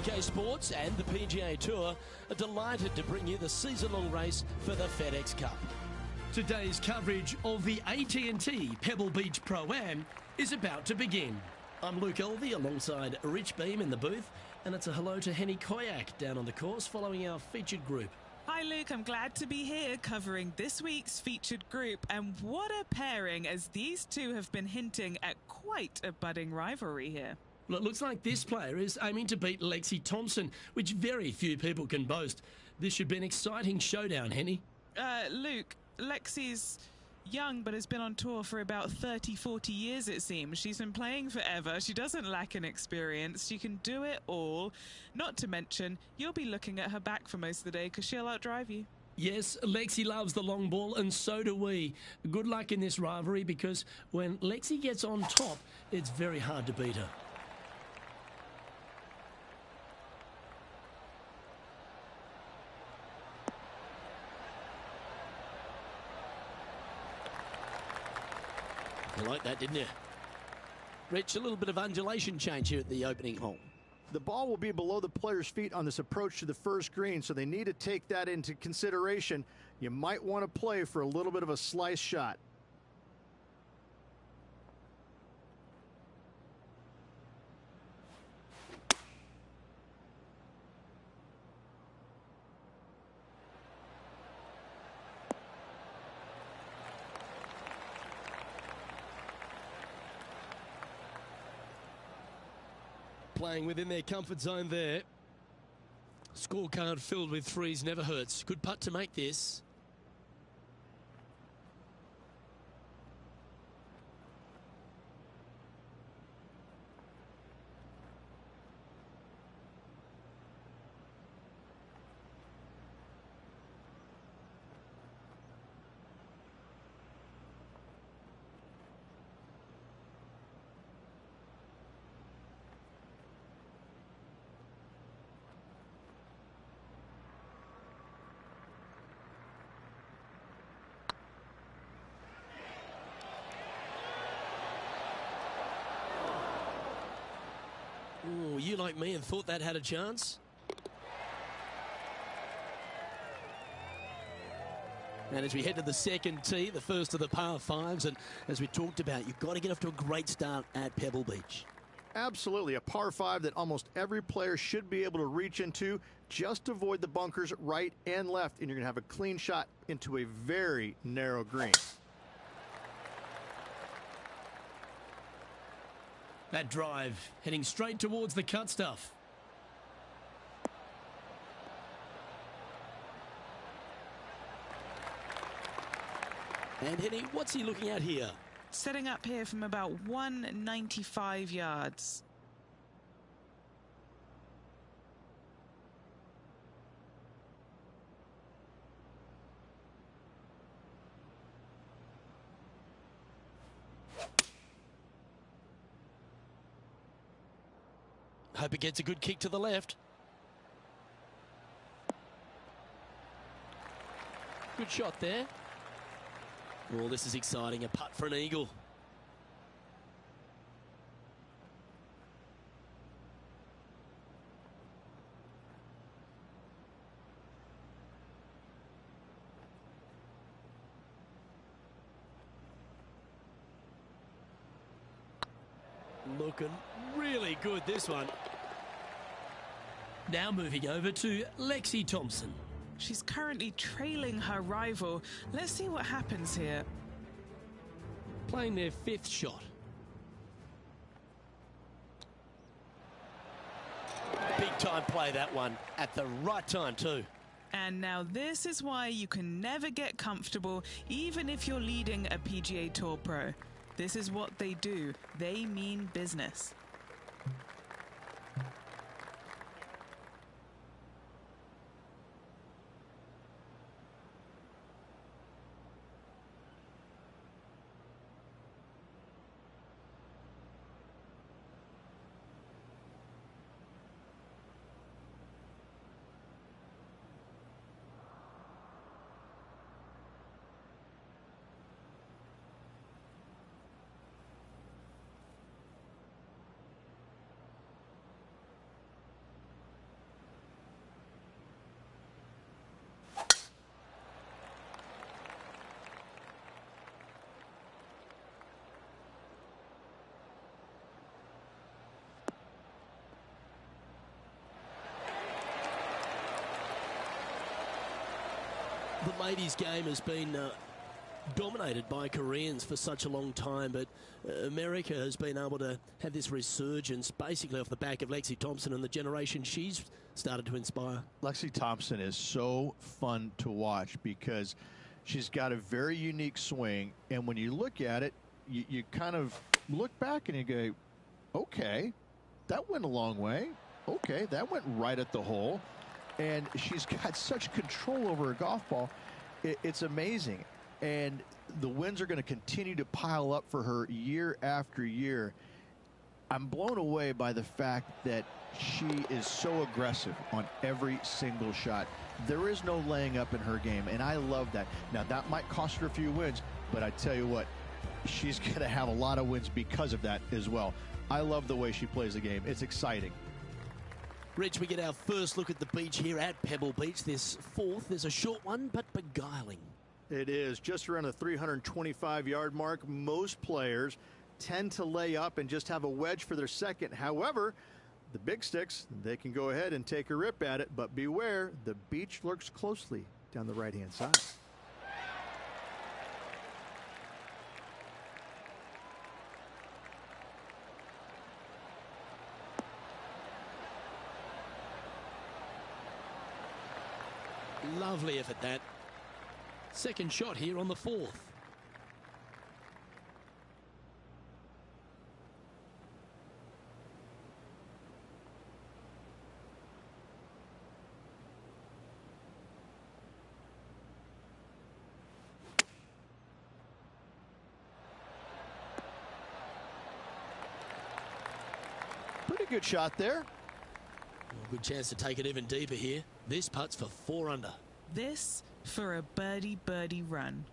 UK Sports and the PGA Tour are delighted to bring you the season-long race for the FedEx Cup. Today's coverage of the AT&T Pebble Beach Pro-Am is about to begin. I'm Luke Elvey alongside Rich Beam in the booth, and it's a hello to Henny Koyak down on the course following our featured group. Hi Luke, I'm glad to be here covering this week's featured group, and what a pairing, as these two have been hinting at quite a budding rivalry here. Well, it looks like this player is aiming to beat Lexi Thompson, which very few people can boast. This should be an exciting showdown, Henny. Luke, Lexi's young but has been on tour for about 30-40 years, it seems. She's been playing forever. She doesn't lack in experience. She can do it all. Not to mention, you'll be looking at her back for most of the day because she'll outdrive you. Yes, Lexi loves the long ball, and so do we. Good luck in this rivalry, because when Lexi gets on top, it's very hard to beat her. You like that, didn't you? Rich, a little bit of undulation change here at the opening hole. The ball will be below the player's feet on this approach to the first green, so they need to take that into consideration. You might want to play for a little bit of a slice shot. Playing within their comfort zone there. Scorecard filled with threes never hurts. Good putt to make this. Oh, you like me and thought that had a chance? And as we head to the second tee, the first of the par fives, and as we talked about, you've got to get off to a great start at Pebble Beach. Absolutely, a par 5 that almost every player should be able to reach into. Just avoid the bunkers right and left, and you're going to have a clean shot into a very narrow green. That drive heading straight towards the cut stuff. And Henny, what's he looking at here? Setting up here from about 195 yards. Hope it gets a good kick to the left. Good shot there. Oh, this is exciting. A putt for an eagle. Looking really good, this one. Now moving over to Lexi Thompson. She's currently trailing her rival. Let's see what happens here. Playing their fifth shot. Big time play, that one. At the right time too. And now this is why you can never get comfortable, even if you're leading a PGA Tour pro. This is what they do. They mean business. ladies' game has been dominated by Koreans for such a long time, but America has been able to have this resurgence basically off the back of Lexi Thompson and the generation she's started to inspire. Lexi Thompson is so fun to watch because she's got a very unique swing, and when you look at it, you kind of look back and you go, okay, that went a long way. Okay, that went right at the hole. And she's got such control over her golf ball. It's amazing. And the wins are going to continue to pile up for her year after year. I'm blown away by the fact that she is so aggressive on every single shot. There is no laying up in her game, and I love that. Now, that might cost her a few wins, but I tell you what, she's going to have a lot of wins because of that as well. I love the way she plays the game. It's exciting. Rich, we get our first look at the beach here at Pebble Beach. This fourth is a short one, but beguiling. It is just around the 325-yard mark. Most players tend to lay up and just have a wedge for their second. However, the big sticks, they can go ahead and take a rip at it, but beware, the beach lurks closely down the right-hand side. Lovely effort, that. Second shot here on the fourth. Pretty good shot there. Well, good chance to take it even deeper here. This putt's for 4 under. This for a birdie run.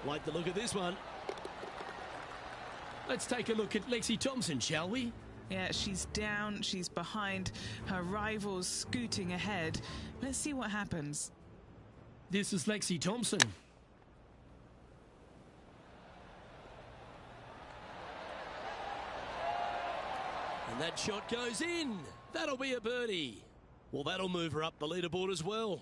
Like the look of this one. Let's take a look at Lexi Thompson, shall we? Yeah, she's down, she's behind, her rivals scooting ahead. Let's see what happens. This is Lexi Thompson. And that shot goes in. That'll be a birdie. Well, that'll move her up the leaderboard as well.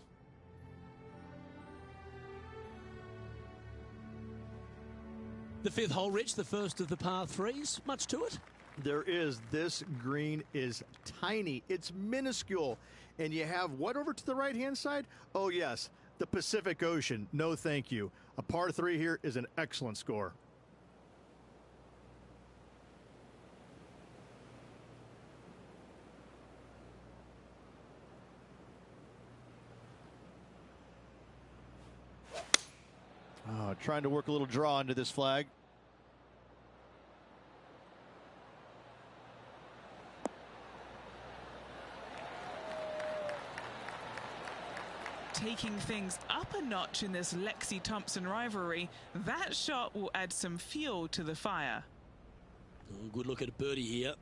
The fifth hole, Rich, the first of the par threes. Much to it? There is. This green is tiny. It's minuscule. And you have what over to the right-hand side? Oh, yes, the Pacific Ocean. No, thank you. A par 3 here is an excellent score. Oh, trying to work a little draw into this flag. Taking things up a notch in this Lexi Thompson rivalry, that shot will add some fuel to the fire. Oh, good look at a birdie here.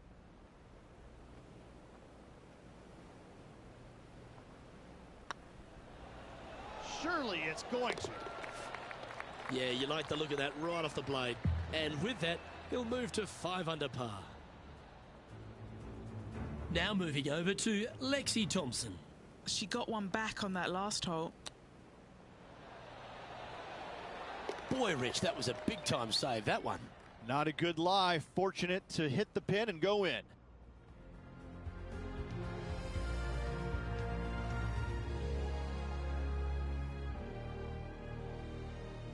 Surely it's going to. Yeah, you like the look of that right off the blade. And with that, he'll move to 5 under par. Now moving over to Lexi Thompson. She got one back on that last hole. Boy, Rich, that was a big-time save, that one. Not a good lie. Fortunate to hit the pin and go in.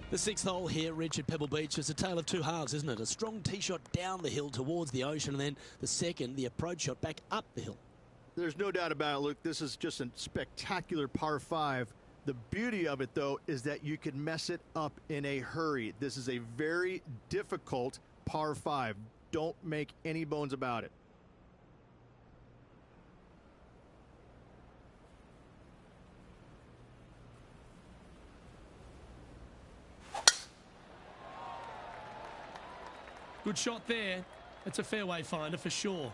The sixth hole here, Rich, at Pebble Beach, is a tale of two halves, isn't it? A strong tee shot down the hill towards the ocean, and then the second, the approach shot back up the hill. There's no doubt about it, Luke. This is just a spectacular par 5. The beauty of it, though, is that you can mess it up in a hurry. This is a very difficult par 5. Don't make any bones about it. Good shot there. That's a fairway finder for sure.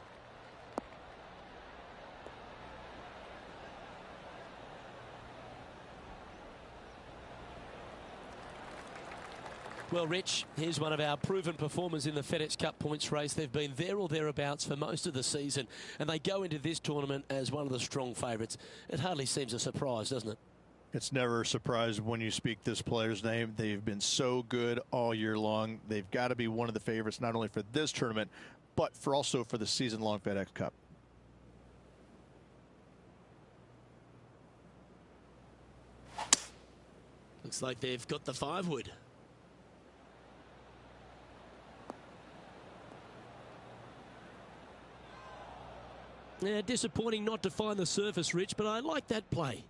Well, Rich, here's one of our proven performers in the FedEx Cup points race. They've been there or thereabouts for most of the season, and they go into this tournament as one of the strong favourites. It hardly seems a surprise, doesn't it? It's never a surprise when you speak this player's name. They've been so good all year long. They've got to be one of the favorites, not only for this tournament, but also for the season-long FedEx Cup. Looks like they've got the 5-wood. Yeah, disappointing not to find the surface, Rich, but I like that play.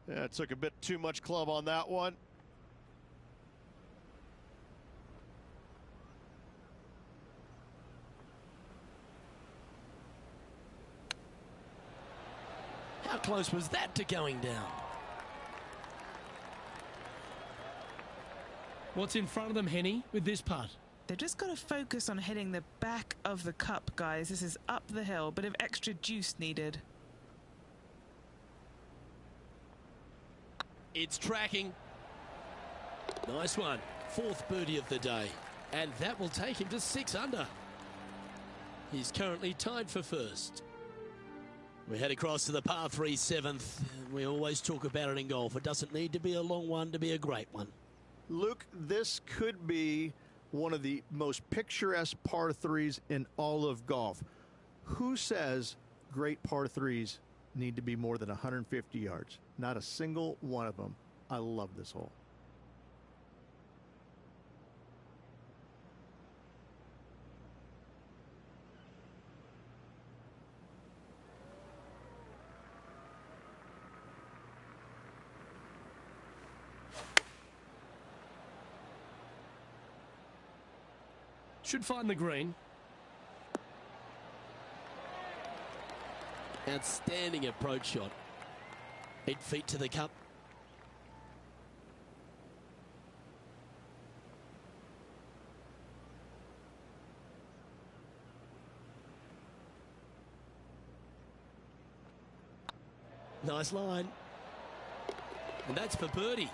Yeah, it took a bit too much club on that one. How close was that to going down? What's in front of them, Henny, with this putt? They've just got to focus on hitting the back of the cup, guys. This is up the hill, bit of extra juice needed. It's tracking. Nice one. 4th birdie of the day. And that will take him to 6 under. He's currently tied for 1st. We head across to the par 3 7th. We always talk about it in golf. It doesn't need to be a long one to be a great one. Luke, this could be one of the most picturesque par 3s in all of golf. Who says great par 3s need to be more than 150 yards? Not a single one of them. I love this hole. Should find the green. Outstanding approach shot. 8 feet to the cup. Nice line. And that's for birdie.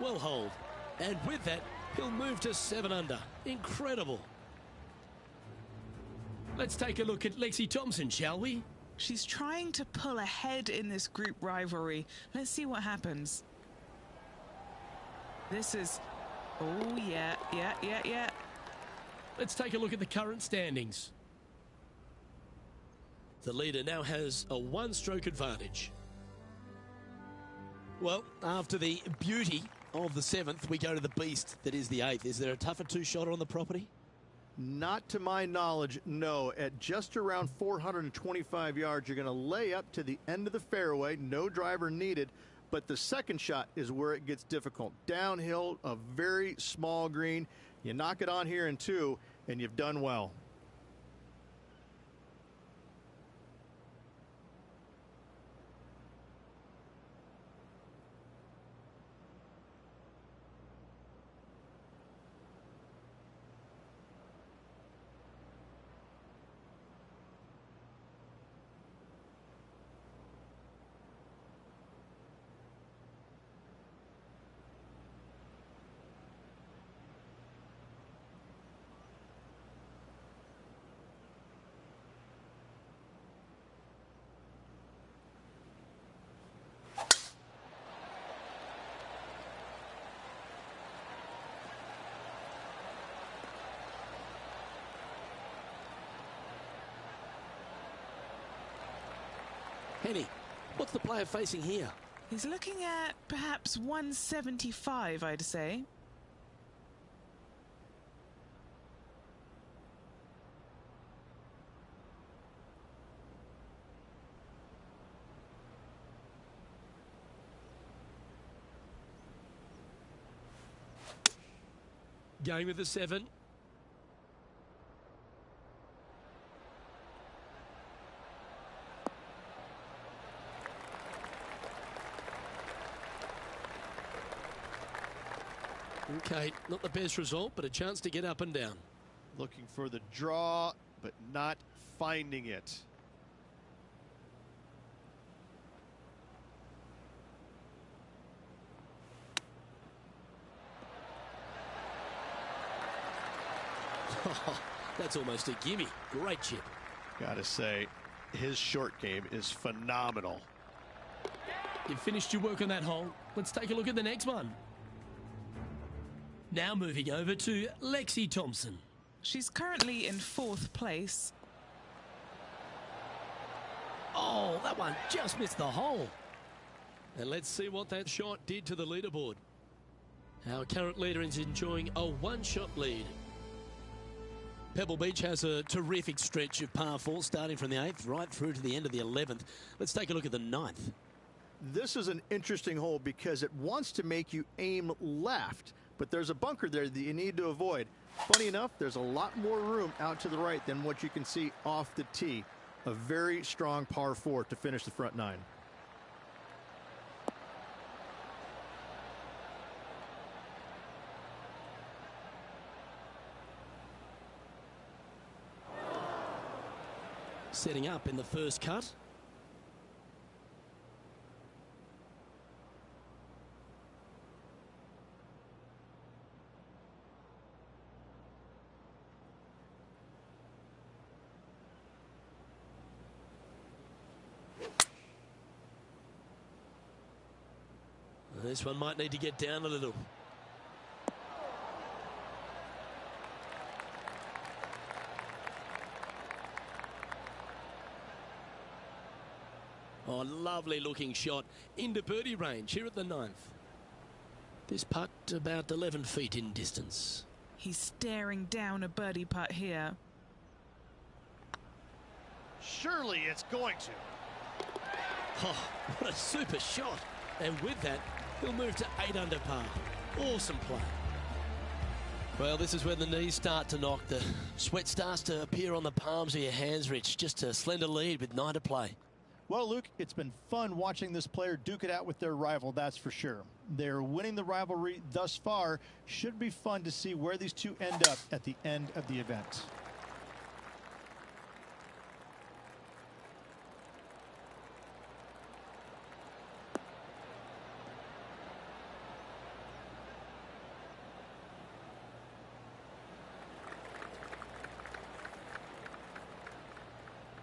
Well holed. And with that, he'll move to 7 under. Incredible. Let's take a look at Lexi Thompson, shall we? She's trying to pull ahead in this group rivalry. Let's see what happens. This is... Oh, yeah. Let's take a look at the current standings. The leader now has a 1-stroke advantage. Well, after the beauty of the 7th, we go to the beast that is the 8th. Is there a tougher 2-shotter on the property? Not to my knowledge, no. At just around 425 yards, you're going to lay up to the end of the fairway. No driver needed. But the second shot is where it gets difficult. Downhill, a very small green. You knock it on here in 2, and you've done well. Henny, what's the player facing here? He's looking at perhaps 175, I'd say. Going with the 7. Okay, not the best result, but a chance to get up and down. Looking for the draw, but not finding it. That's almost a gimme. Great chip. Gotta say, his short game is phenomenal. You've finished your work on that hole. Let's take a look at the next one. Now moving over to Lexi Thompson. She's currently in 4th place. Oh, that one just missed the hole. And let's see what that shot did to the leaderboard. Our current leader is enjoying a one-shot lead. Pebble Beach has a terrific stretch of par 4 starting from the 8th right through to the end of the 11th. Let's take a look at the 9th. This is an interesting hole because it wants to make you aim left, but there's a bunker there that you need to avoid. Funny enough, there's a lot more room out to the right than what you can see off the tee. A very strong par 4 to finish the front 9. Setting up in the first cut. This one might need to get down a little. Oh, lovely looking shot into birdie range here at the 9th. This putt about 11 feet in distance. He's staring down a birdie putt here. Surely it's going to. Oh, what a super shot. And with that, he'll move to 8 under par. Awesome play. Well, this is when the knees start to knock. The sweat starts to appear on the palms of your hands, Rich. Just a slender lead with 9 to play. Well, Luke, it's been fun watching this player duke it out with their rival, that's for sure. They're winning the rivalry thus far. Should be fun to see where these two end up at the end of the event.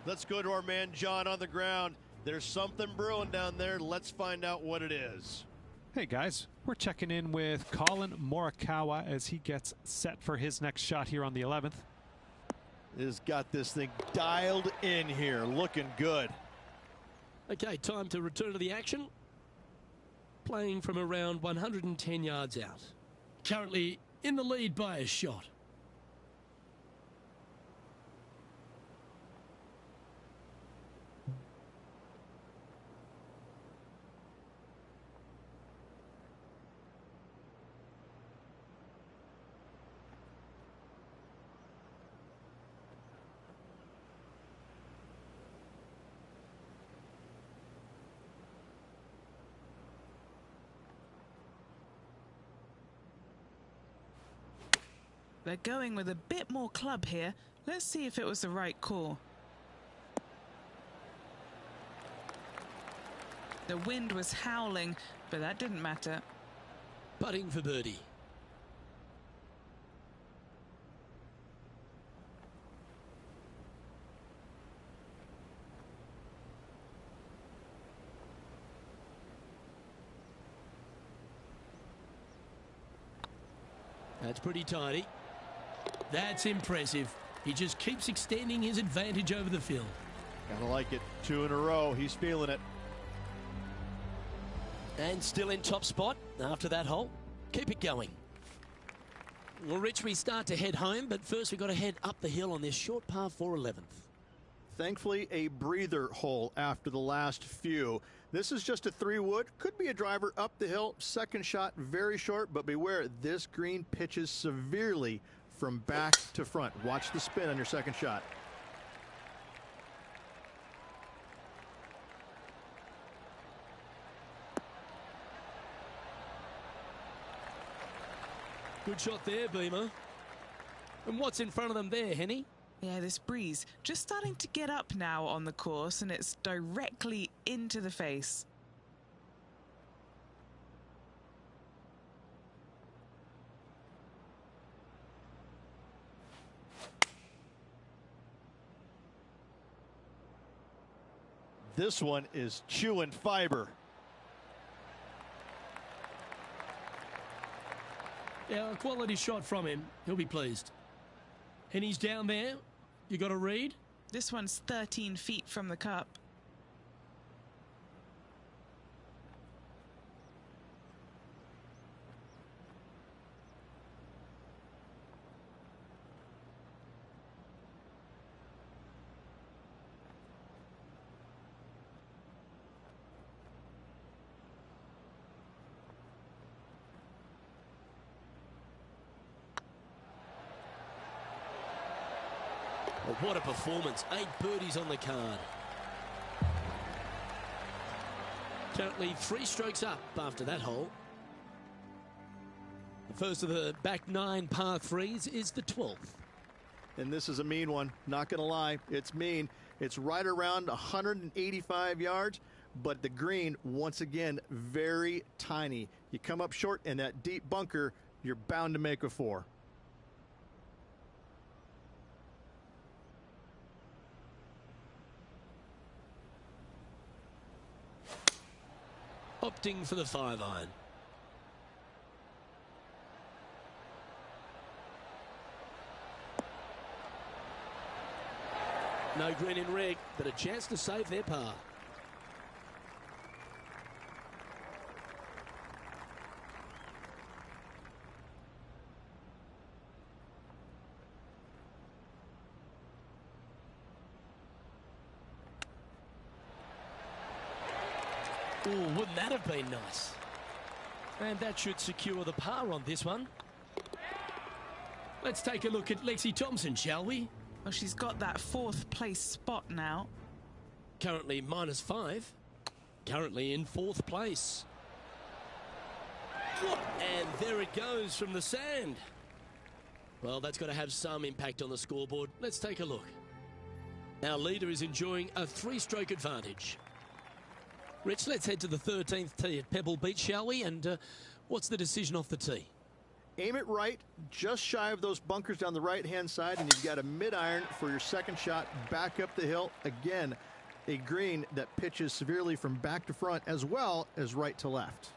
Let's go to our man John on the ground. There's something brewing down there. Let's find out what it is. Hey guys, we're checking in with Colin Morikawa as he gets set for his next shot here on the 11th. Has got this thing dialed in here, looking good. Okay, time to return to the action. Playing from around 110 yards out. Currently in the lead by a shot. They're going with a bit more club here. Let's see if it was the right call. The wind was howling, but that didn't matter. Putting for birdie. That's pretty tidy. That's impressive. He just keeps extending his advantage over the field. Gotta like it. 2 in a row. He's feeling it. And still in top spot after that hole. Keep it going. Well, Rich, we start to head home, but first we've got to head up the hill on this short par 4 11th. Thankfully, a breather hole after the last few. This is just a 3-wood. Could be a driver up the hill. Second shot, very short, but beware, this green pitches severely from back to front. Watch the spin on your second shot. Good shot there, Beamer. And what's in front of them there, Henny? Yeah, this breeze just starting to get up now on the course, and it's directly into the face. This one is chewing fiber. Yeah, a quality shot from him. He'll be pleased. And he's down there. You got a read? This one's 13 feet from the cup. Well, what a performance. 8 birdies on the card. Currently 3 strokes up after that hole. The first of the back 9 par 3s is the 12th. And this is a mean one. Not going to lie. It's mean. It's right around 185 yards. But the green, once again, very tiny. You come up short in that deep bunker, you're bound to make a 4. Opting for the 5-iron. No green in red, but a chance to save their par. Oh, wouldn't that have been nice? And that should secure the par on this one. Let's take a look at Lexi Thompson, shall we? Well, she's got that 4th place spot now. Currently -5. Currently in 4th place. And there it goes from the sand. Well, that's got to have some impact on the scoreboard. Let's take a look. Our leader is enjoying a 3-stroke advantage. Rich, let's head to the 13th tee at Pebble Beach, shall we? And what's the decision off the tee? Aim it right, just shy of those bunkers down the right-hand side, and you've got a mid-iron for your second shot back up the hill. Again, a green that pitches severely from back to front as well as right to left.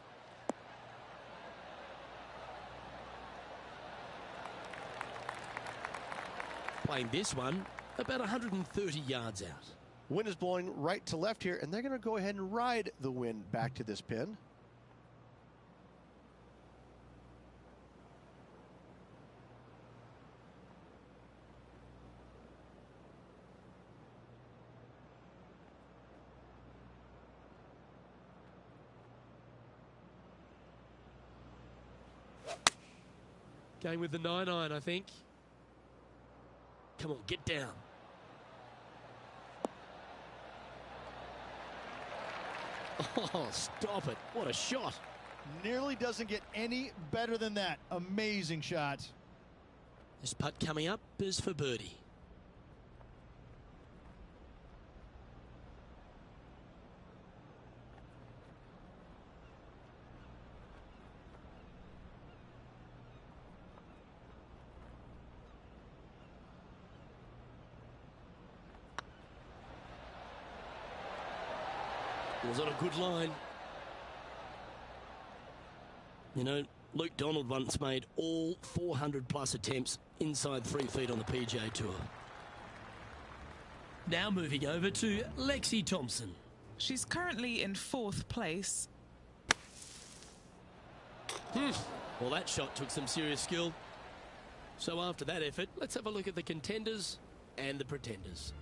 Playing this one about 130 yards out. Wind is blowing right to left here, and they're going to go ahead and ride the wind back to this pin. Going with the 9-iron, I think. Come on, get down. Oh, stop it. What a shot. Nearly doesn't get any better than that. Amazing shot. This putt coming up is for birdie. Was on a good line. You know, Luke Donald once made all 400-plus attempts inside 3 feet on the PGA Tour. Now moving over to Lexi Thompson. She's currently in 4th place. Well, that shot took some serious skill. So after that effort, let's have a look at the contenders and the pretenders.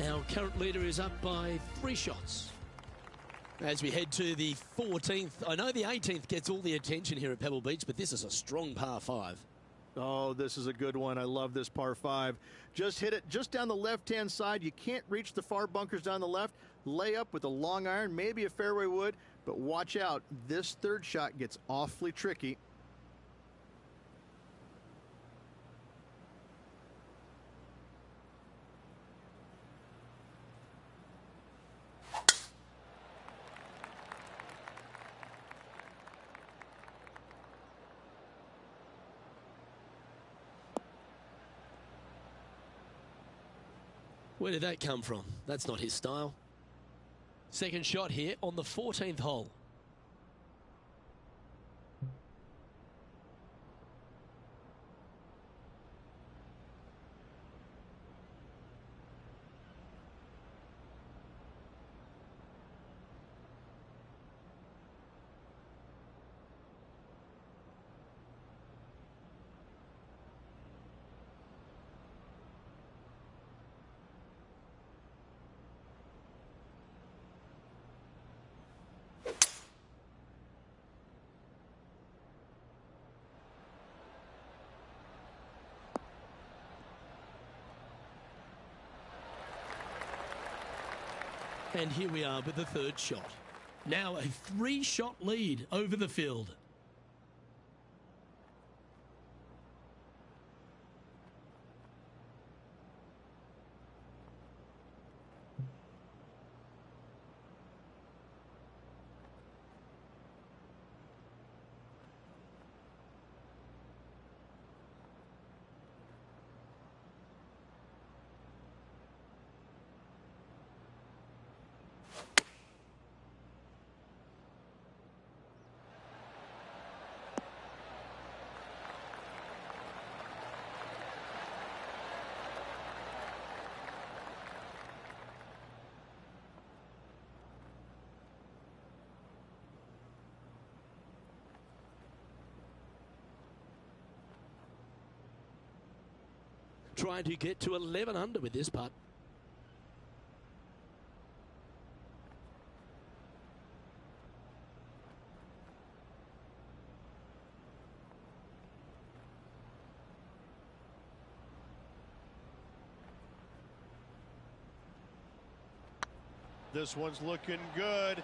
Our current leader is up by 3 shots. As we head to the 14th, I know the 18th gets all the attention here at Pebble Beach, but this is a strong par 5. Oh, this is a good one. I love this par 5. Just hit it just down the left-hand side. You can't reach the far bunkers down the left. Lay up with a long iron, maybe a fairway wood, but watch out. This 3rd shot gets awfully tricky. Where did that come from? That's not his style. Second shot here on the 14th hole. And here we are with the third shot. Now a 3-shot lead over the field. Trying to get to 11 under with this putt. This one's looking good.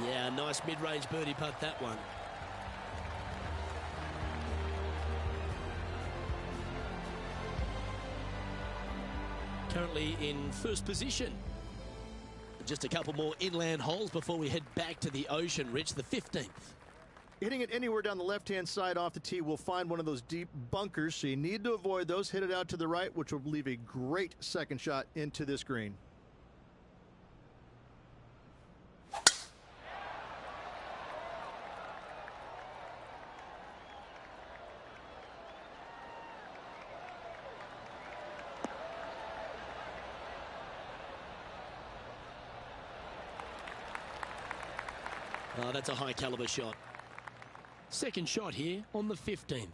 Yeah, nice mid-range birdie putt, that one. Currently in first position. Just a couple more inland holes before we head back to the ocean. Rich, the 15th. Hitting it anywhere down the left-hand side off the tee will find one of those deep bunkers, so you need to avoid those. Hit it out to the right, which will leave a great second shot into this green. Oh, that's a high caliber shot. Second shot here on the 15th.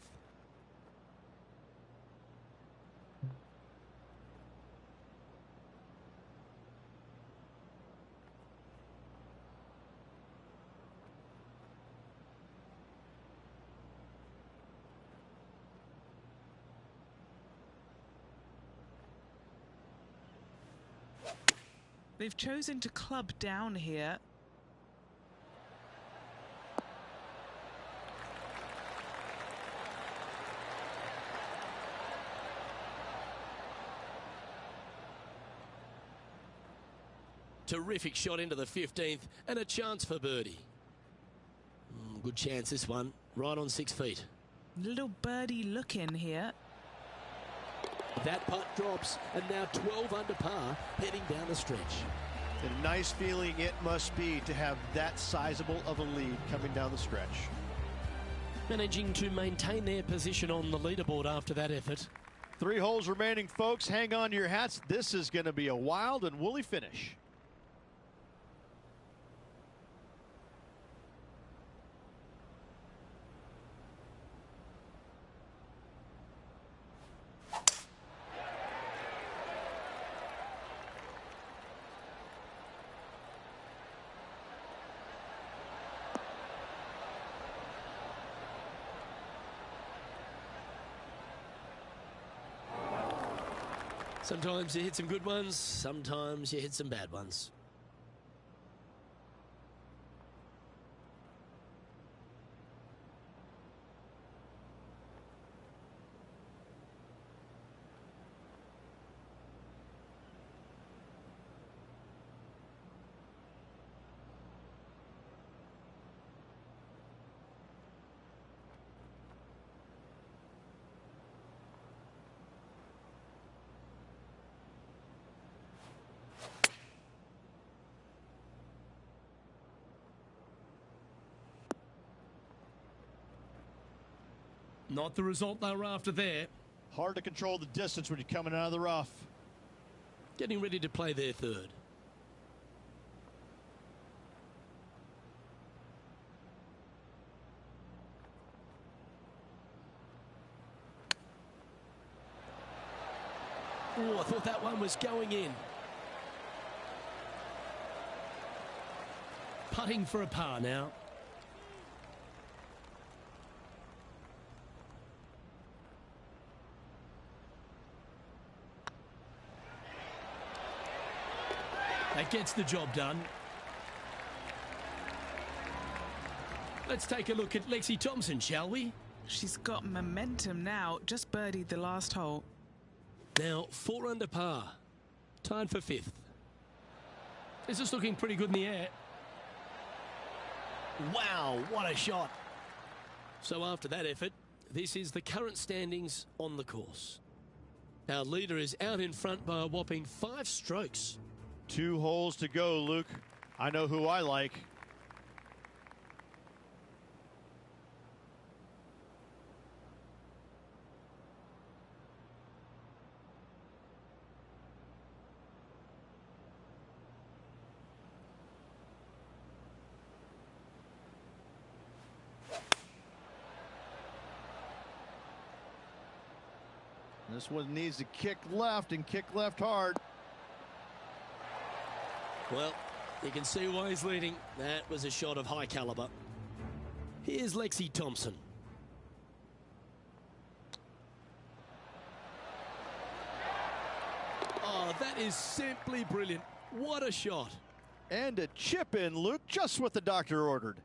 They've chosen to club down here. Terrific shot into the 15th and a chance for birdie. Good chance this one, right on 6 feet. Little birdie look in here. That putt drops and now 12 under par heading down the stretch. A nice feeling it must be to have that sizable of a lead coming down the stretch. Managing to maintain their position on the leaderboard after that effort. 3 holes remaining, folks. Hang on to your hats. This is going to be a wild and woolly finish. Sometimes you hit some good ones, sometimes you hit some bad ones. Not the result they were after there. Hard to control the distance when you're coming out of the rough. Getting ready to play their third. Oh, I thought that one was going in. Putting for a par now. That gets the job done. Let's take a look at Lexi Thompson, shall we? She's got momentum now. Just birdied the last hole. Now 4 under par. Tied for 5th. This is looking pretty good in the air. Wow, what a shot. So after that effort, this is the current standings on the course. Our leader is out in front by a whopping 5 strokes. 2 holes to go, Luke. I know who I like. This one needs to kick left and kick left hard. Well, you can see why he's leading. That was a shot of high caliber. Here's Lexi Thompson. Oh, that is simply brilliant. What a shot. And a chip in, Luke, just what the doctor ordered.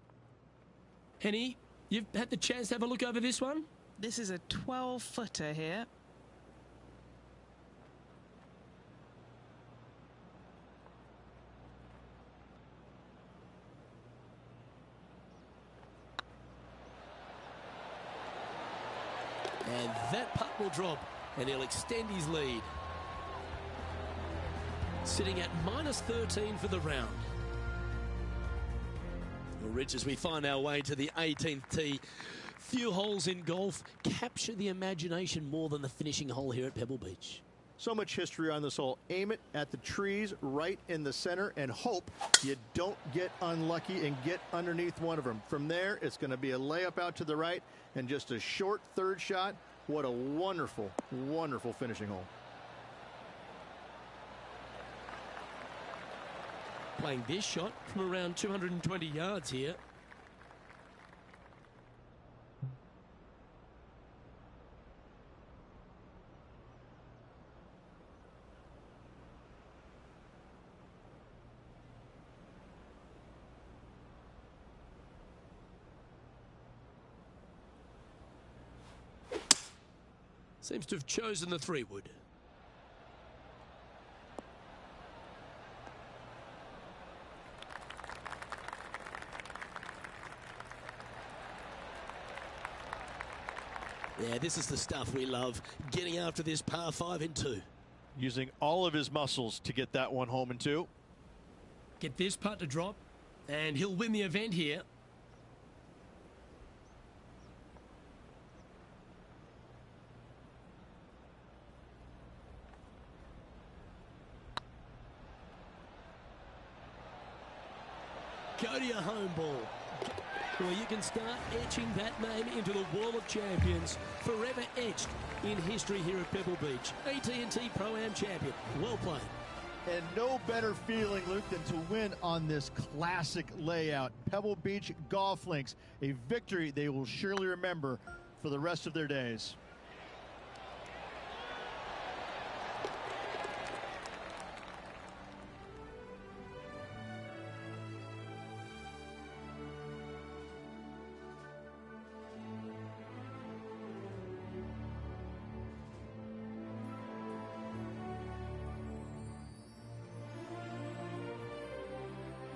Henny, you've had the chance to have a look over this one? This is a 12-footer here. And that putt will drop, and he'll extend his lead. Sitting at -13 for the round. Well, Rich, as we find our way to the 18th tee, few holes in golf capture the imagination more than the finishing hole here at Pebble Beach. So much history on this hole. Aim it at the trees right in the center and hope you don't get unlucky and get underneath one of them. From there, it's going to be a layup out to the right and just a short third shot. What a wonderful, wonderful finishing hole. Playing this shot from around 220 yards here. Seems to have chosen the 3-wood. Yeah, this is the stuff we love. Getting after this par 5 in 2. Using all of his muscles to get that one home in 2. Get this putt to drop, and he'll win the event here. Go to your home ball. Well, you can start etching that name into the Wall of Champions, forever etched in history here at Pebble Beach. AT&T Pro-Am champion. Well played. And no better feeling, Luke, than to win on this classic layout. Pebble Beach Golf Links, a victory they will surely remember for the rest of their days.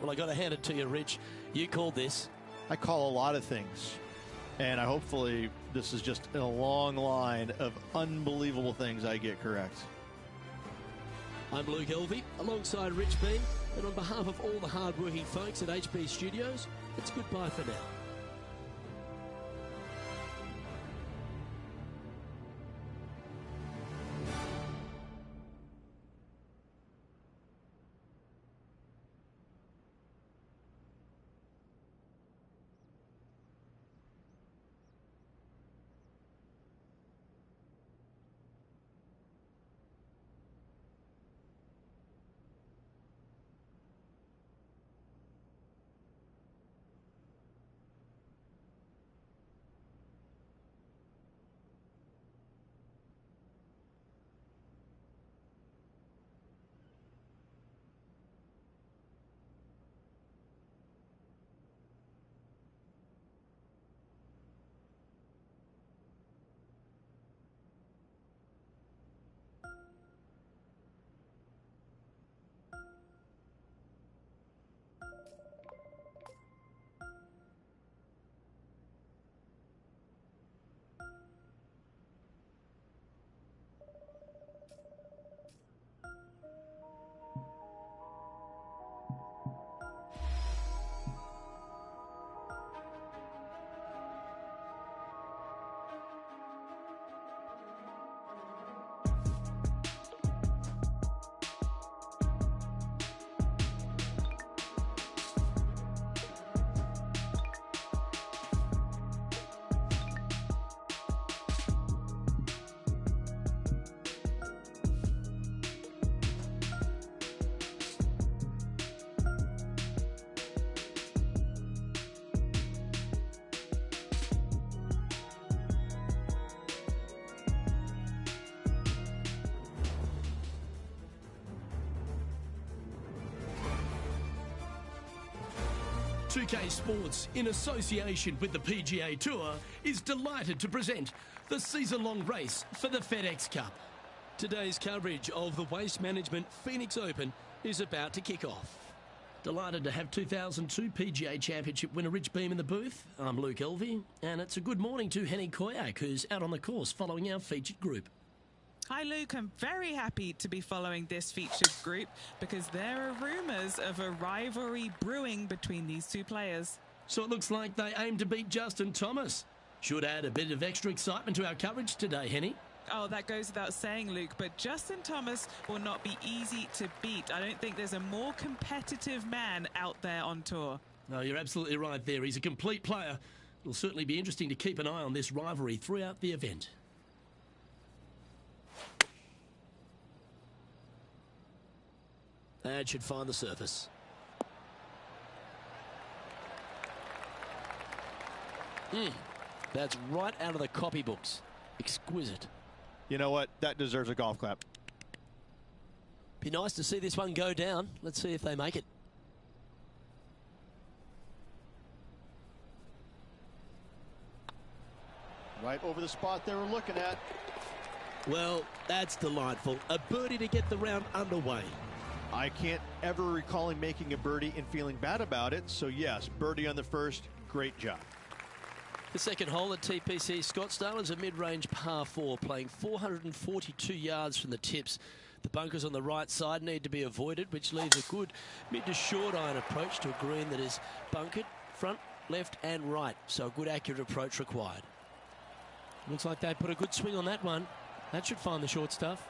Well, I got to hand it to you, Rich. You called this. I call a lot of things, and hopefully this is just a long line of unbelievable things I get correct. I'm Luke Elvey, alongside Rich Beam, and on behalf of all the hard-working folks at HB Studios, it's goodbye for now. 2K Sports, in association with the PGA Tour, is delighted to present the season-long race for the FedEx Cup. Today's coverage of the Waste Management Phoenix Open is about to kick off. Delighted to have 2002 PGA Championship winner Rich Beem in the booth. I'm Luke Elvey, and it's a good morning to Henny Koyak, who's out on the course following our featured group. Hi Luke, I'm very happy to be following this featured group because there are rumours of a rivalry brewing between these two players. So it looks like they aim to beat Justin Thomas. Should add a bit of extra excitement to our coverage today, Henny. Oh, that goes without saying, Luke, but Justin Thomas will not be easy to beat. I don't think there's a more competitive man out there on tour. No, you're absolutely right there. He's a complete player. It'll certainly be interesting to keep an eye on this rivalry throughout the event. That should find the surface. That's right out of the copybooks. Exquisite. You know what? That deserves a golf clap. Be nice to see this one go down. Let's see if they make it. Right over the spot they were looking at. Well, that's delightful. A birdie to get the round underway. I can't ever recall him making a birdie and feeling bad about it. So, yes, birdie on the first. Great job. The second hole at TPC Scottsdale is a mid-range par 4, playing 442 yards from the tips. The bunkers on the right side need to be avoided, which leaves a good mid to short iron approach to a green that is bunkered front, left and right. So a good accurate approach required. Looks like they put a good swing on that one. That should find the short stuff.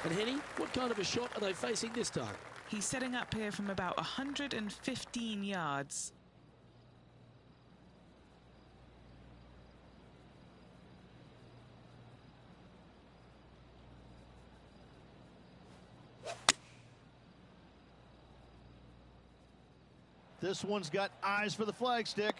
And Henny, what kind of a shot are they facing this time? He's setting up here from about 115 yards. This one's got eyes for the flagstick.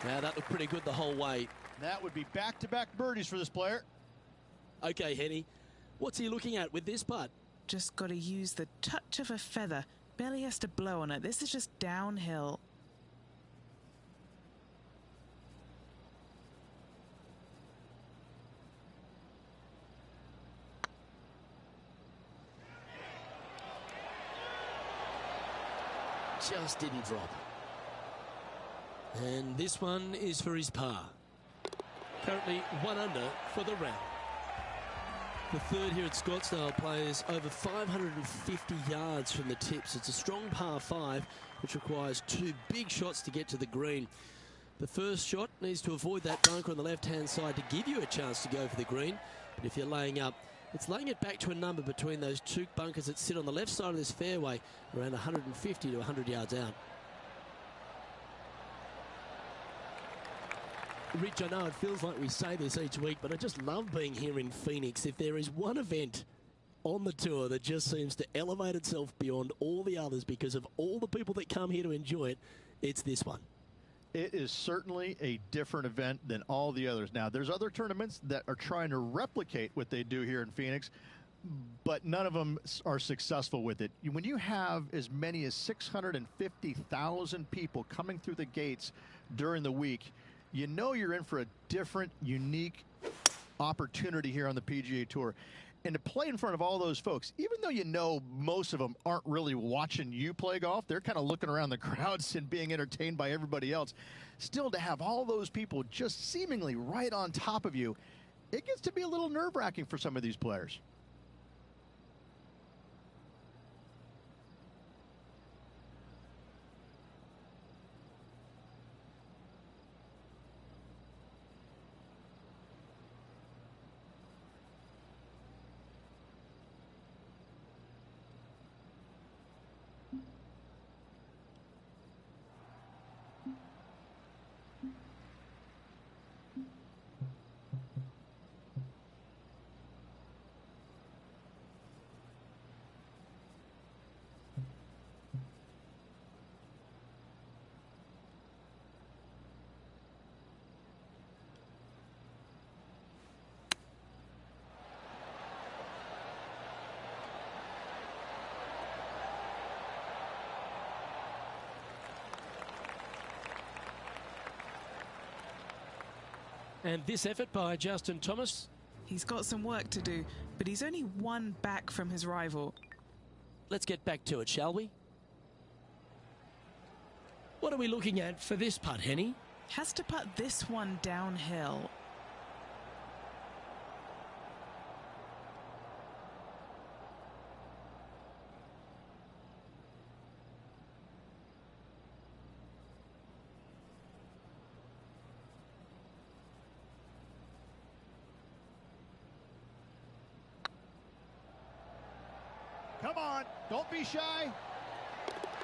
Now that looked pretty good the whole way. That would be back-to-back birdies for this player. Okay, Henny, what's he looking at with this putt? Just got to use the touch of a feather. Barely has to blow on it. This is just downhill. Just didn't drop. And this one is for his par. Currently 1 under for the round. The third here at Scottsdale plays over 550 yards from the tips. It's a strong par 5, which requires 2 big shots to get to the green. The first shot needs to avoid that bunker on the left-hand side to give you a chance to go for the green. But if you're laying up, it's laying it back to a number between those 2 bunkers that sit on the left side of this fairway, around 150 to 100 yards out. Rich, I know it feels like we say this each week, but I just love being here in Phoenix. If there is one event on the tour that just seems to elevate itself beyond all the others because of all the people that come here to enjoy it, it's this one. It is certainly a different event than all the others. Now, there's other tournaments that are trying to replicate what they do here in Phoenix, but none of them are successful with it. When you have as many as 650,000 people coming through the gates during the week, you know you're in for a different, unique opportunity here on the PGA Tour. And to play in front of all those folks, even though you know most of them aren't really watching you play golf, they're kind of looking around the crowds and being entertained by everybody else. Still, to have all those people just seemingly right on top of you, it gets to be a little nerve-wracking for some of these players. And this effort by Justin Thomas. He's got some work to do, but he's only one back from his rival. Let's get back to it, shall we? What are we looking at for this putt, Henny? Has to putt this one downhill. Come on, don't be shy.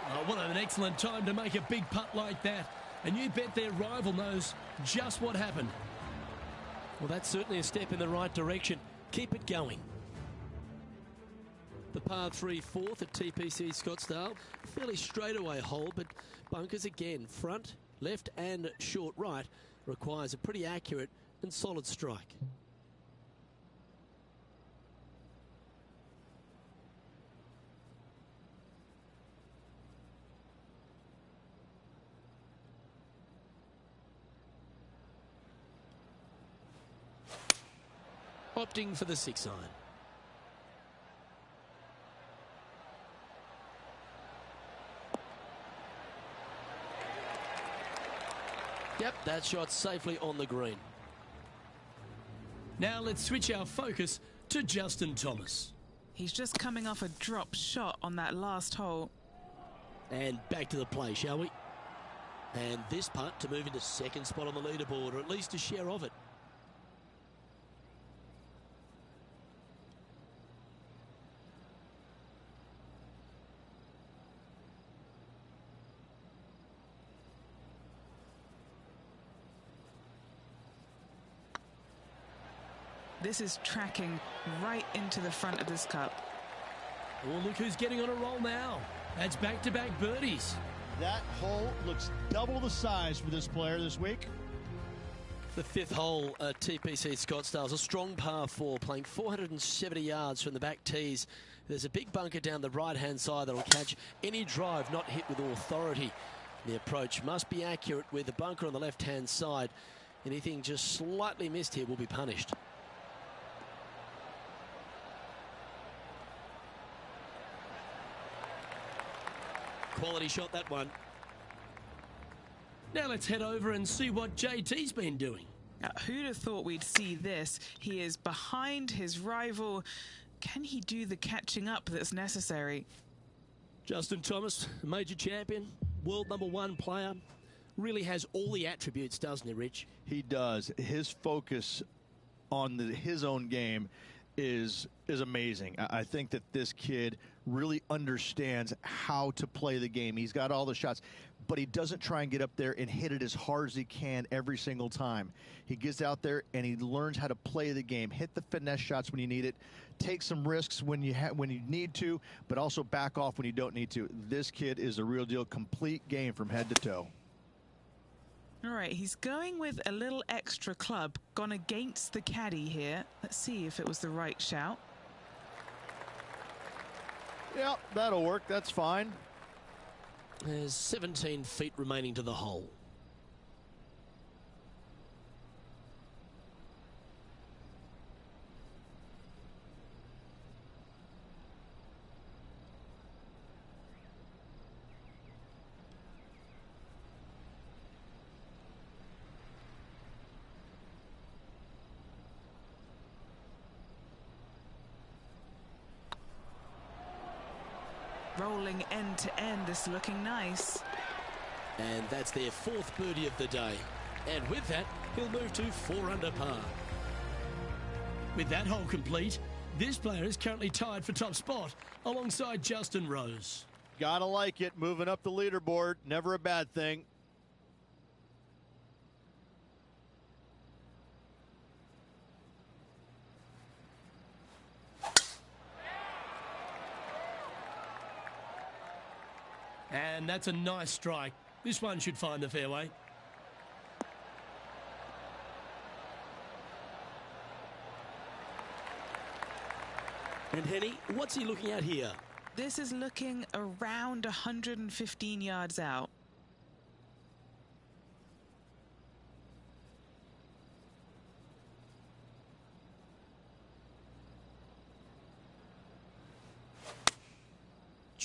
Oh, what an excellent time to make a big putt like that. And you bet their rival knows just what happened. Well, that's certainly a step in the right direction. Keep it going. The par 3 fourth at TPC Scottsdale. Fairly straightaway hole, but bunkers again. Front, left and short right requires a pretty accurate and solid strike. Opting for the 6 iron. Yep, that shot safely on the green. Now let's switch our focus to Justin Thomas. He's just coming off a drop shot on that last hole. And back to the play, shall we? And this putt to move into second spot on the leaderboard, or at least a share of it. This is tracking right into the front of this cup. Well, look who's getting on a roll now. That's back-to-back birdies. That hole looks double the size for this player this week. The 5th hole at TPC Scottsdale is a strong par 4, playing 470 yards from the back tees. There's a big bunker down the right-hand side that will catch any drive not hit with authority. The approach must be accurate with the bunker on the left-hand side. Anything just slightly missed here will be punished. Quality shot, that one. Now let's head over and see what JT's been doing. Who'd have thought we'd see this? He is behind his rival. Can he do the catching up that's necessary? Justin Thomas, major champion, world #1 player, really has all the attributes, doesn't he, Rich? He does. His focus on his own game is amazing. I think that this kid really understands how to play the game. He's got all the shots, but he doesn't try and get up there and hit it as hard as he can every single time. He gets out there and he learns how to play the game, hit the finesse shots when you need it, take some risks when you need to, but also back off when you don't need to. This kid is a real deal, complete game from head to toe. All right, he's going with a little extra club, gone against the caddy here. Let's see if it was the right shout. Yeah, that'll work. That's fine. There's 17 feet remaining to the hole. Rolling end to end, this looking nice. And that's their 4th birdie of the day. And with that, he'll move to 4 under par. With that hole complete, this player is currently tied for top spot alongside Justin Rose. Gotta like it. Moving up the leaderboard, never a bad thing. And that's a nice strike. This one should find the fairway. And Henny, what's he looking at here? This is looking around 115 yards out.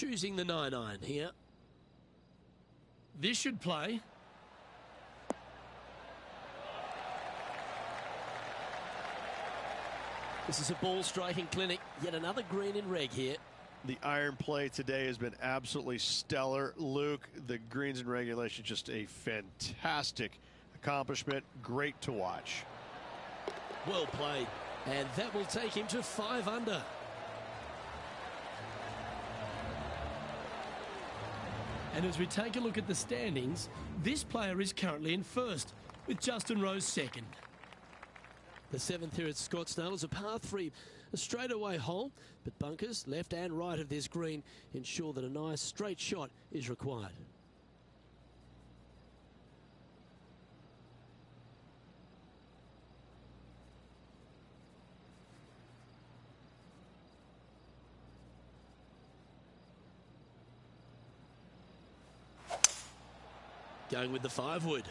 choosing the 9-iron here. This should play. This is a ball striking clinic. Yet another green in reg here. The iron play today has been absolutely stellar. Luke, the greens in regulation, just a fantastic accomplishment. Great to watch. Well played. And that will take him to 5 under. And as we take a look at the standings, this player is currently in first, with Justin Rose second. The 7th here at Scottsdale is a par 3, a straightaway hole, but bunkers left and right of this green ensure that a nice straight shot is required. Going with the 5-wood.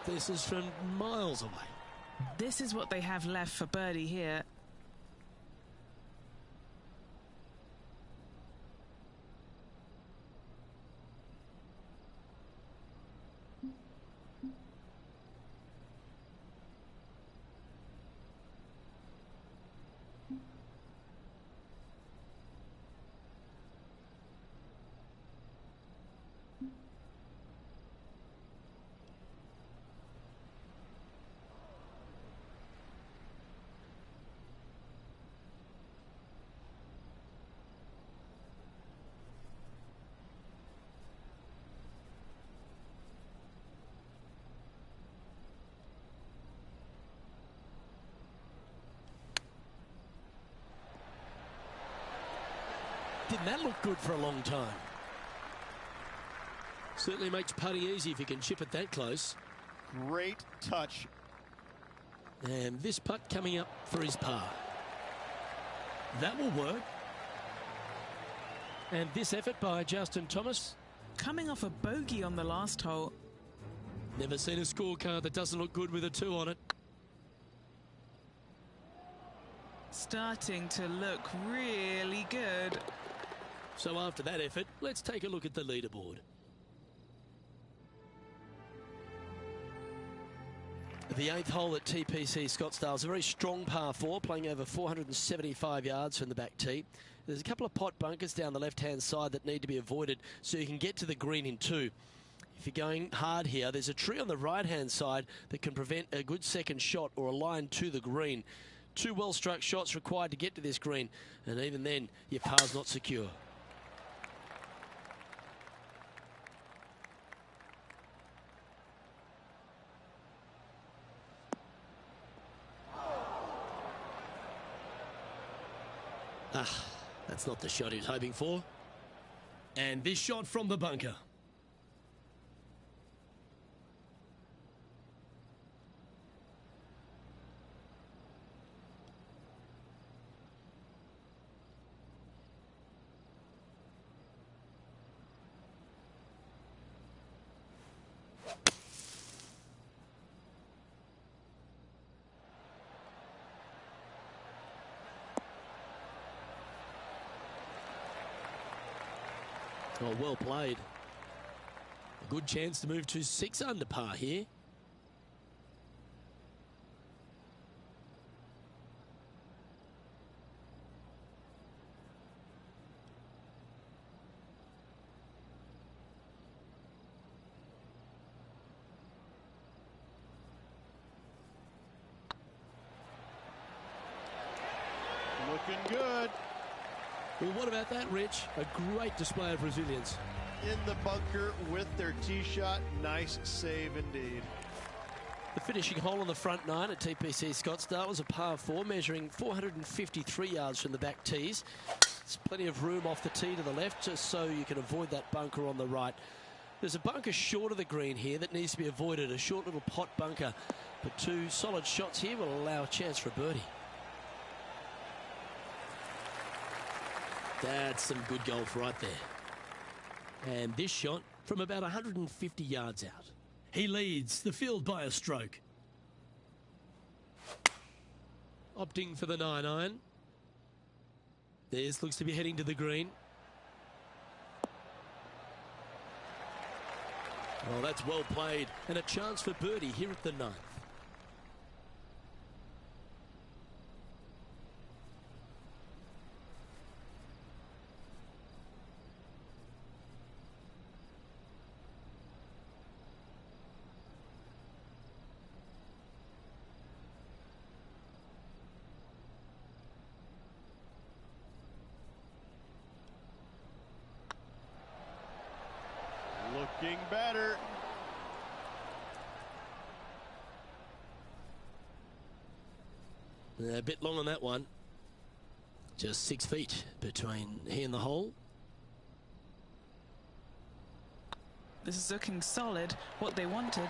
This is from miles away. This is what they have left for birdie here. Didn't that look good for a long time? Certainly makes putting easy if you can chip it that close. Great touch. And this putt coming up for his par. That will work. And this effort by Justin Thomas. Coming off a bogey on the last hole. Never seen a scorecard that doesn't look good with a 2 on it. Starting to look really good. So after that effort, let's take a look at the leaderboard. The 8th hole at TPC Scottsdale is a very strong par 4, playing over 475 yards from the back tee. There's a couple of pot bunkers down the left-hand side that need to be avoided so you can get to the green in 2. If you're going hard here, there's a tree on the right-hand side that can prevent a good second shot or a line to the green. 2 well-struck shots required to get to this green, and even then, your par's not secure. That's not the shot he was hoping for. And this shot from the bunker. Oh, well played. A good chance to move to 6 under par here. Looking good. Well, what about that, Rich? A great display of resilience. In the bunker with their tee shot. Nice save indeed. The finishing hole on the front 9 at TPC Scottsdale was a par 4, measuring 453 yards from the back tees. There's plenty of room off the tee to the left, just so you can avoid that bunker on the right. There's a bunker short of the green here that needs to be avoided, a short little pot bunker. But 2 solid shots here will allow a chance for a birdie. That's some good golf right there. And this shot from about 150 yards out. He leads the field by a stroke. Opting for the 9-iron. This looks to be heading to the green. Oh, that's well played, and a chance for birdie here at the 9th. Looking better. A bit long on that one. Just 6 feet between he and the hole. This is looking solid, what they wanted.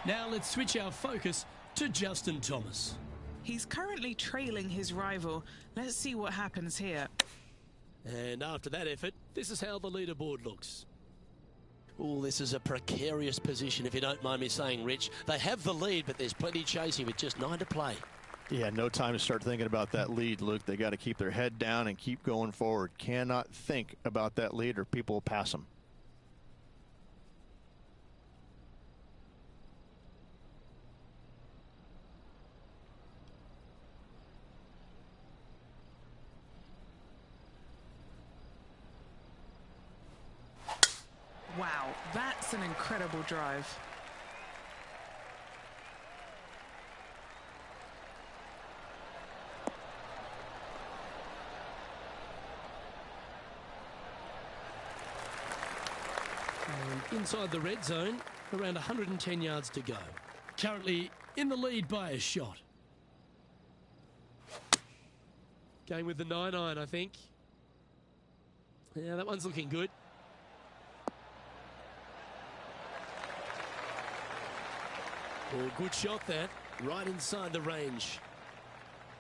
Now let's switch our focus to Justin Thomas. He's currently trailing his rival. Let's see what happens here. And after that effort, this is how the leaderboard looks. Oh, this is a precarious position, if you don't mind me saying, Rich. They have the lead, but there's plenty chasing with just 9 to play. Yeah, no time to start thinking about that lead, Luke. They got to keep their head down and keep going forward. Cannot think about that lead or people will pass them. Wow, that's an incredible drive. And inside the red zone, around 110 yards to go. Currently in the lead by a shot. Going with the 9-iron, I think. Yeah, that one's looking good. Oh, good shot that, right inside the range.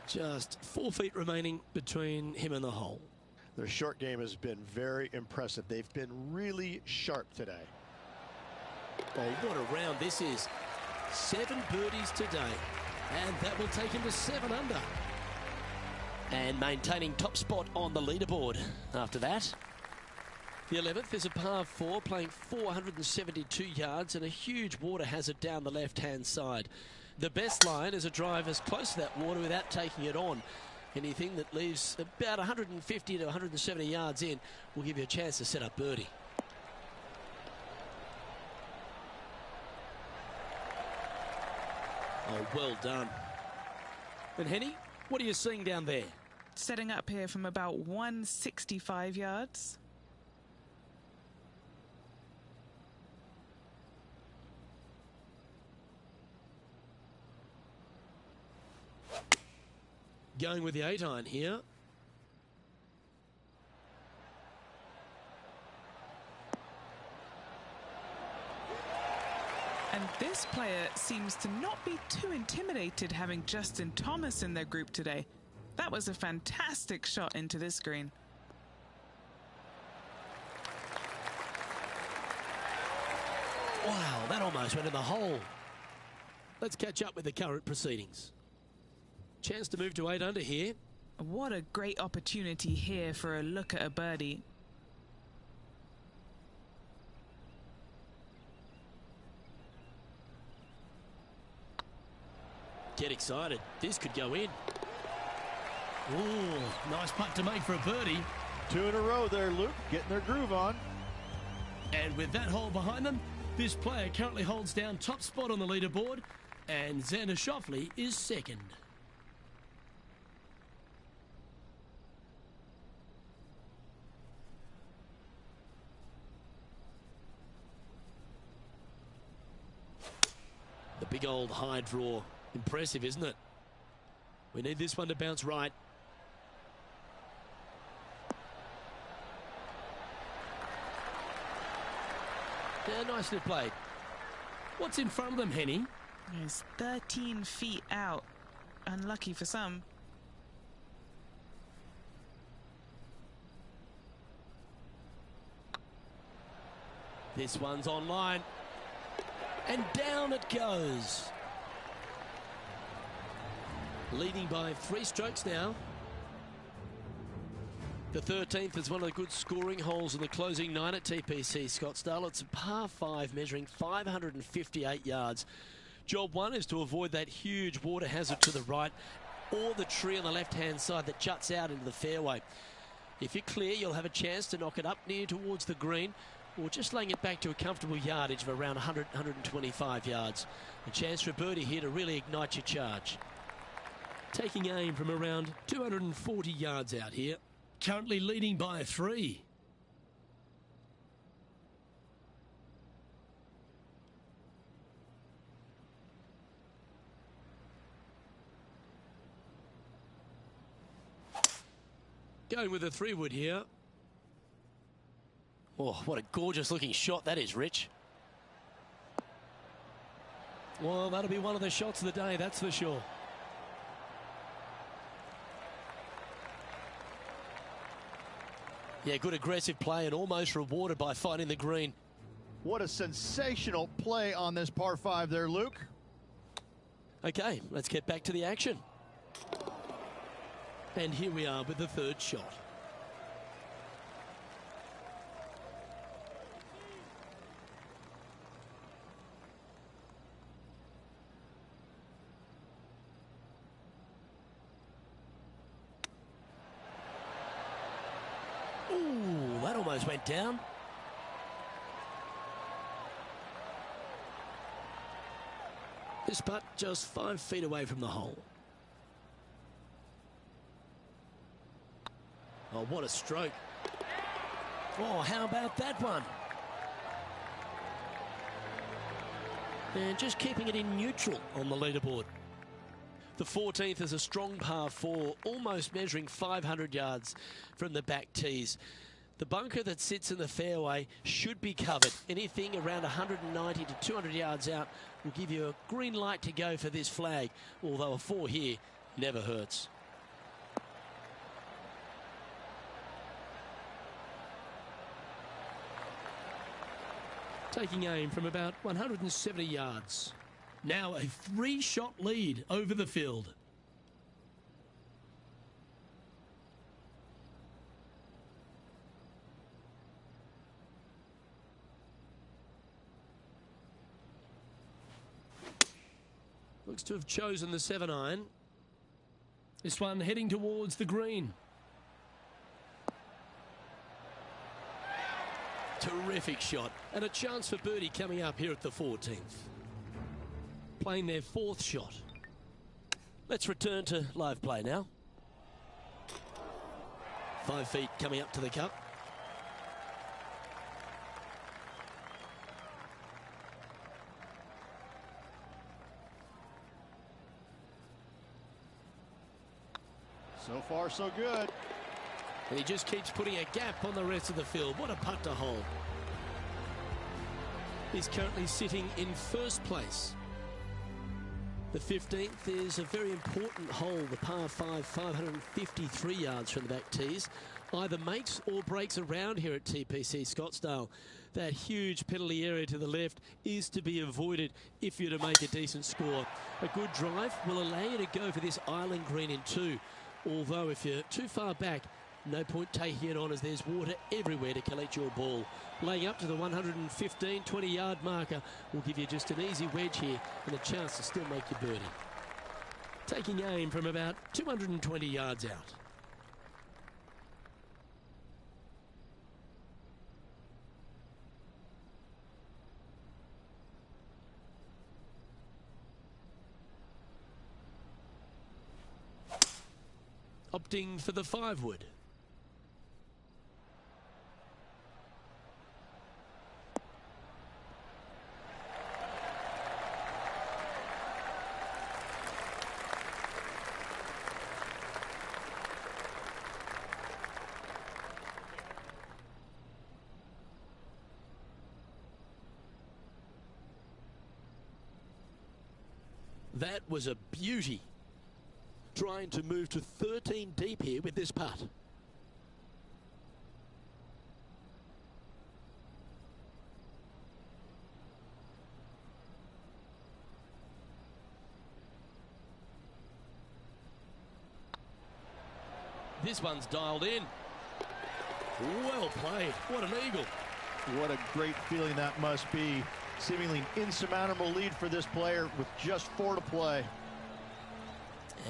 Just 4 feet remaining between him and the hole. Their short game has been very impressive. They've been really sharp today. Oh, what a round this is. 7 birdies today, and that will take him to 7 under. And maintaining top spot on the leaderboard after that. The 11th is a par 4, playing 472 yards and a huge water hazard down the left-hand side. The best line is a drive as close to that water without taking it on. Anything that leaves about 150 to 170 yards in will give you a chance to set up birdie. Oh, well done. And Henny, what are you seeing down there? Setting up here from about 165 yards. Going with the 8-iron here. And this player seems to not be too intimidated having Justin Thomas in their group today. That was a fantastic shot into this green. Wow, that almost went in the hole. Let's catch up with the current proceedings. Chance to move to 8 under here. What a great opportunity here for a look at a birdie. Get excited. This could go in. Ooh, nice putt to make for a birdie. 2 in a row there, Luke, getting their groove on. And with that hole behind them, this player currently holds down top spot on the leaderboard, and Xander Schauffele is second. The big old high draw. Impressive, isn't it? We need this one to bounce right. Yeah, nicely played. What's in front of them, Henny? It's 13 feet out. Unlucky for some. This one's online. And down it goes. Leading by 3 strokes now. The 13th is one of the good scoring holes in the closing 9 at TPC Scottsdale. It's a par 5 measuring 558 yards. Job 1 is to avoid that huge water hazard to the right or the tree on the left-hand side that juts out into the fairway. If you're clear, you'll have a chance to knock it up near towards the green or just laying it back to a comfortable yardage of around 100, 125 yards. A chance for a birdie here to really ignite your charge. Taking aim from around 240 yards out here. Currently leading by 3. Going with a 3-wood here. Oh, what a gorgeous looking shot that is, Rich. Well, that'll be one of the shots of the day, that's for sure. Yeah, good aggressive play and almost rewarded by finding the green. What a sensational play on this par 5 there, Luke. Okay, let's get back to the action. And here we are with the 3rd shot. Ooh, that almost went down. This putt just 5 feet away from the hole. Oh, what a stroke. Oh, how about that one? And just keeping it in neutral on the leaderboard. The 14th is a strong par 4, almost measuring 500 yards from the back tees. The bunker that sits in the fairway should be covered. Anything around 190 to 200 yards out will give you a green light to go for this flag, although a 4 here never hurts. Taking aim from about 170 yards. Now a 3-shot lead over the field. Looks to have chosen the 7-iron. This one heading towards the green. Terrific shot and a chance for birdie coming up here at the 14th. Playing their 4th shot. Let's return to live play now. 5 feet coming up to the cup. So far, so good. And he just keeps putting a gap on the rest of the field. What a putt to hole. He's currently sitting in 1st place. The 15th is a very important hole, the par 5, 553 yards from the back tees. Either makes or breaks around here at TPC Scottsdale. That huge penalty area to the left is to be avoided if you're to make a decent score. A good drive will allow you to go for this island green in 2. Although if you're too far back, no point taking it on as there's water everywhere to collect your ball. Laying up to the 115, 20-yard marker will give you just an easy wedge here and a chance to still make your birdie. Taking aim from about 220 yards out. Opting for the 5-wood. That was a beauty. Trying to move to 13 deep here with this putt. This one's dialed in. Well played. What an eagle. What a great feeling that must be. Seemingly insurmountable lead for this player with just 4 to play.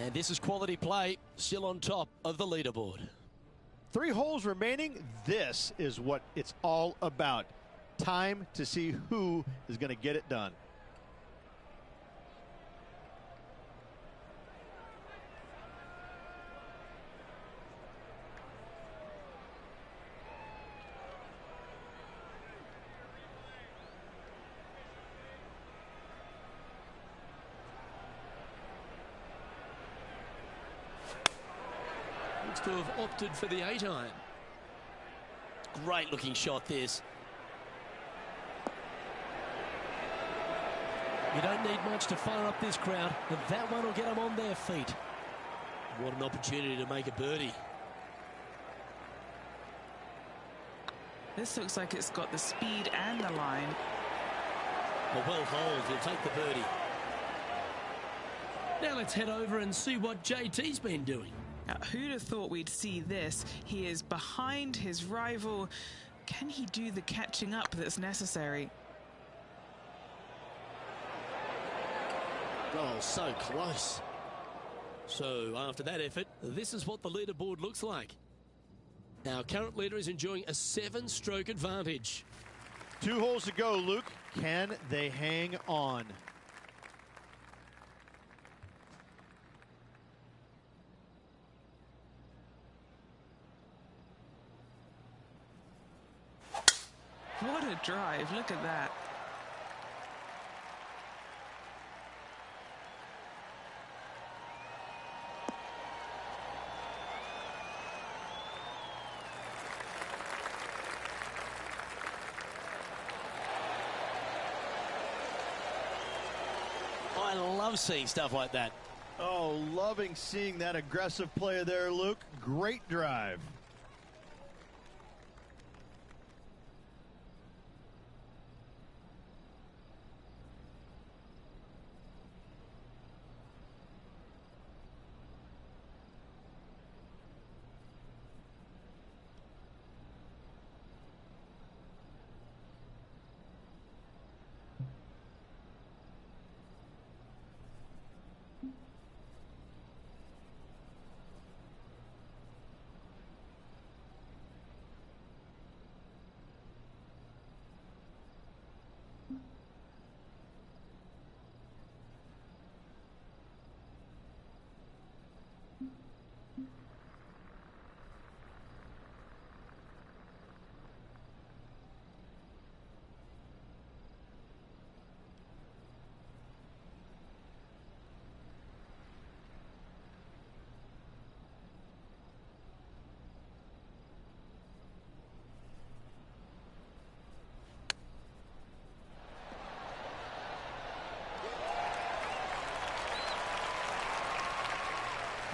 And this is quality play, still on top of the leaderboard. 3 holes remaining. This is what it's all about. Time to see who is going to get it done. Looks to have opted for the 8-iron. Great looking shot this. You don't need much to fire up this crowd, and that one will get them on their feet. What an opportunity to make a birdie. This looks like it's got the speed and the line. A well holed, he'll take the birdie. Now let's head over and see what JT's been doing. Now, who'd have thought we'd see this? He is behind his rival. Can he do the catching up that's necessary? Oh, so close. So after that effort, this is what the leaderboard looks like. Our current leader is enjoying a 7-stroke advantage. 2 holes to go, Luke. Can they hang on? What a drive. Look at that. I love seeing stuff like that. Oh, loving seeing that aggressive play there, Luke. Great drive.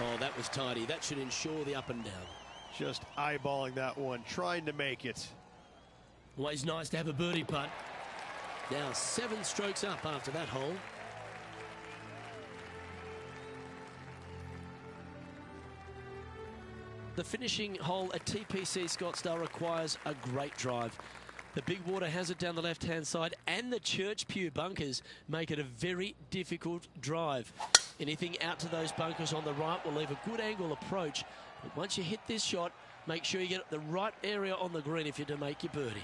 Oh, that was tidy. That should ensure the up and down. Just eyeballing that one, trying to make it. Always nice to have a birdie putt. Now 7 strokes up after that hole. The finishing hole at TPC Scottsdale requires a great drive. The big water has it down the left-hand side, and the Church Pew bunkers make it a very difficult drive. Anything out to those bunkers on the right will leave a good angle approach. But once you hit this shot, make sure you get the right area on the green if you're to make your birdie.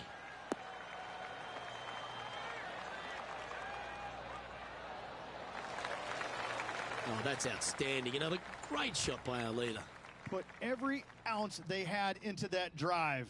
Oh, that's outstanding. Another great shot by our leader. Put every ounce they had into that drive.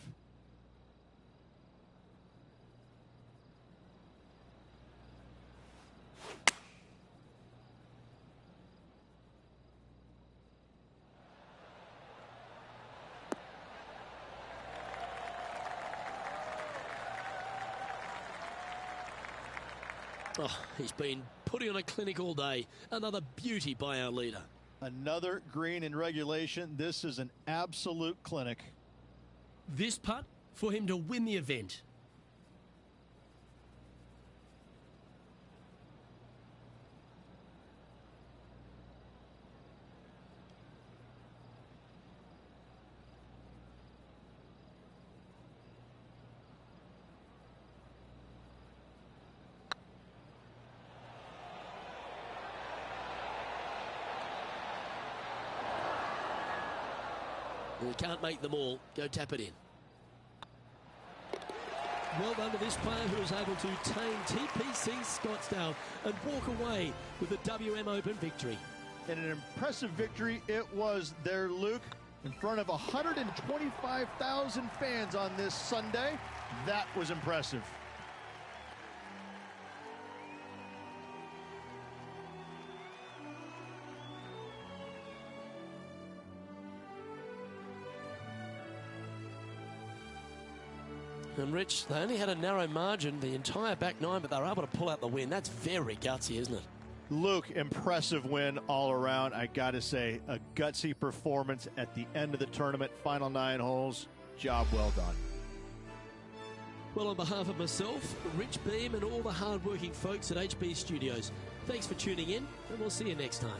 Oh, he's been putting on a clinic all day. Another beauty by our leader. Another green in regulation. This is an absolute clinic. This putt for him to win the event. We can't make them all. Go tap it in. Well done to this player who was able to tame TPC Scottsdale and walk away with the WM Open victory. And an impressive victory it was there, Luke, in front of 125,000 fans on this Sunday. That was impressive. And Rich, they only had a narrow margin the entire back nine, but they were able to pull out the win. That's very gutsy, isn't it? Luke, impressive win all around. I got to say, a gutsy performance at the end of the tournament. Final 9 holes. Job well done. Well, on behalf of myself, Rich Beam, and all the hard-working folks at HB Studios, thanks for tuning in, and we'll see you next time.